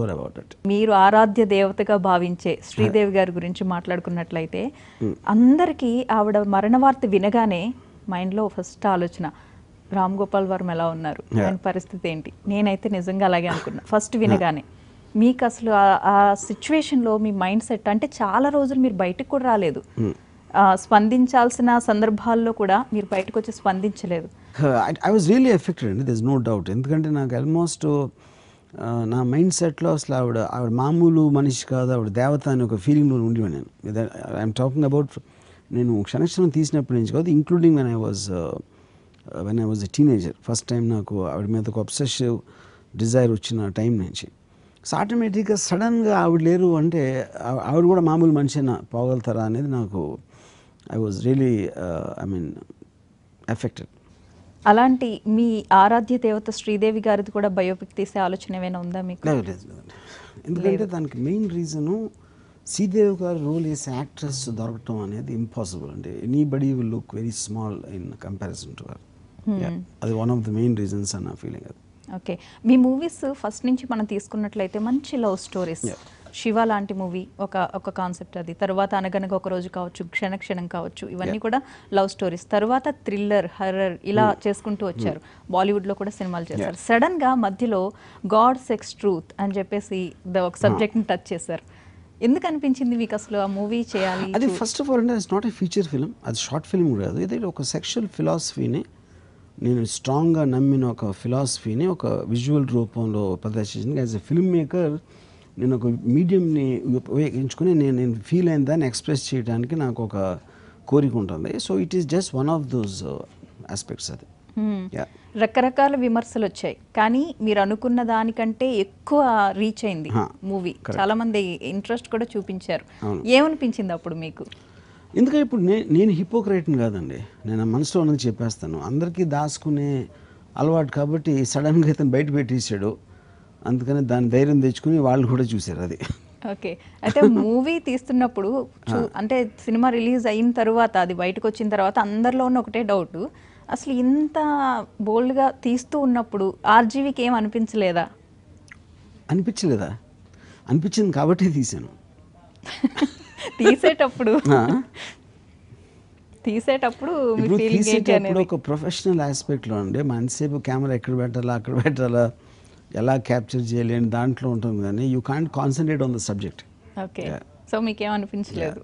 about it. మీరు ఆరాధ్య దేవతగా భావించే శ్రీదేవి గారి గురించి మాట్లాడుకున్నట్లయితే అందరికీ ఆవిడ మరణ వార్త వినగానే మైండ్లో ఫస్ట్ ఆలోచన రామ్ గోపాల్ వర్మ ఎలా ఉన్నారు, ఆయన పరిస్థితి ఏంటి. నేనైతే నిజంగా అలాగే అనుకున్నా ఫస్ట్ వినగానే. మీకు అసలు ఆ సిచ్యువేషన్లో మీ మైండ్ సెట్ అంటే చాలా రోజులు మీరు బయటకు కూడా రాలేదు, స్పందించాల్సిన సందర్భాల్లో కూడా మీరు బయటకు వచ్చి స్పందించలేదు. I was really affected అండి, there's no doubt. ఎందుకంటే నాకు ఆల్మోస్ట్ నా మైండ్ సెట్లో అసలు ఆవిడ మామూలు మనిషి కాదు, ఆవిడ దేవత అని ఒక ఫీలింగ్లో ఉండేవాడు నేను. ఐఎమ్ టాకింగ్ అబౌట్ నేను క్షణక్షణం తీసినప్పటి నుంచి కాదు, including when I was a teenager. First time నాకు ఆవిడ మీద ఒక అబ్సెసివ్ డిజైర్ వచ్చిన టైం నుంచి. సో ఆటోమేటిక్గా సడన్గా ఆవిడ లేరు అంటే ఆవిడ కూడా మామూలు మనిషినా పోగలుగుతారా అనేది నాకు ఐ వాజ్ రియలీ ఎఫెక్టెడ్. అలాంటి మీ ఆరాధ్య దేవత శ్రీదేవి గారిది కూడా బయోపిక్ తీసే ఆలోచన ఏమైనా ఉందా మీకు? లేదండి, ఎందుకంటే దానికి మెయిన్ రీజను శ్రీదేవి గారు రోల్ వేసే యాక్ట్రెస్ దొరకటం అనేది ఇంపాసిబుల్ అండి. Anybody will look very small in comparison to her. అది one of the main reasons అన్న ఫీలింగ్. అది ఓకే. మీ మూవీస్ ఫస్ట్ నుంచి మనం తీసుకున్నట్లయితే మంచి లవ్ స్టోరీస్. శివ లాంటి మూవీ ఒక కాన్సెప్ట్, అది తర్వాత అనగనగా ఒక రోజు కావచ్చు, క్షణక్షణం కావచ్చు, ఇవన్నీ కూడా లవ్ స్టోరీస్. తర్వాత థ్రిల్లర్, హర్రర్ ఇలా చేసుకుంటూ వచ్చారు. బాలీవుడ్లో కూడా సినిమాలు చేశారు. సడన్గా మధ్యలో గాడ్ సెక్స్ ట్రూత్ అని చెప్పేసి ఒక సబ్జెక్ట్ని టచ్ చేశారు. ఎందుకు అనిపించింది మీకు అసలు ఆ మూవీ చేయాలి? అది ఫస్ట్ ఆఫ్ ఆల్ అంటే it's not a feature film, అది షార్ట్ ఫిల్మ్ కాదు. ఇది ఒక సెక్షువల్ ఫిలాసఫీని, నేను స్ట్రాంగ్గా నమ్మిన ఒక ఫిలాసఫీని ఒక విజువల్ రూపంలో ప్రదర్శించింది. యాజ్ ఎ ఫిల్మ్ మేకర్ నేను ఒక మీడియంని ఉపయోగించుకొని నేను ఫీల్ అయిన దాన్ని ఎక్స్ప్రెస్ చేయడానికి నాకు ఒక కోరిక ఉంటుంది. So it is just one of those aspects. అది రకరకాల విమర్శలు వచ్చాయి, కానీ మీరు అనుకున్న దానికంటే ఎక్కువ రీచ్ అయింది మూవీ. చాలా మంది ఇంట్రెస్ట్ కూడా చూపించారు. ఏమనిపించింది అప్పుడు మీకు? ఎందుకంటే ఇప్పుడు నేను హిపోక్రైట్ని కాదండి, నేను మనసులో ఉన్నది చెప్పేస్తాను. అందరికీ దాచుకునే అలవాటు కాబట్టి సడన్గా అయితే బయట పెట్టేసాడు, అందుకని దాని ధైర్యం తెచ్చుకుని వాళ్ళు కూడా చూశారు. అది ఓకే. అయితే మూవీ తీస్తున్నప్పుడు అంటే సినిమా రిలీజ్ అయిన తర్వాత, అది బయటకు వచ్చిన తర్వాత అందరిలో ఉన్న ఒకటే డౌట్, అసలు ఇంత బోల్డ్గా తీస్తూ ఉన్నప్పుడు ఆర్జీవికి ఏం అనిపించలేదా? అనిపించలేదా? అనిపించింది కాబట్టి తీశాను. తీసేటప్పుడు ఒక ప్రొఫెషనల్ ఆస్పెక్ట్లో ఉండే మనసేపు కెమెరా ఎక్కడ పెట్టాలా, అక్కడ పెట్టాలా, ఎలా క్యాప్చర్ చేయాలి అని దాంట్లో ఉంటుంది, కానీ you can't concentrate on the subject. Okay. So మీకేమనిపించలేదు?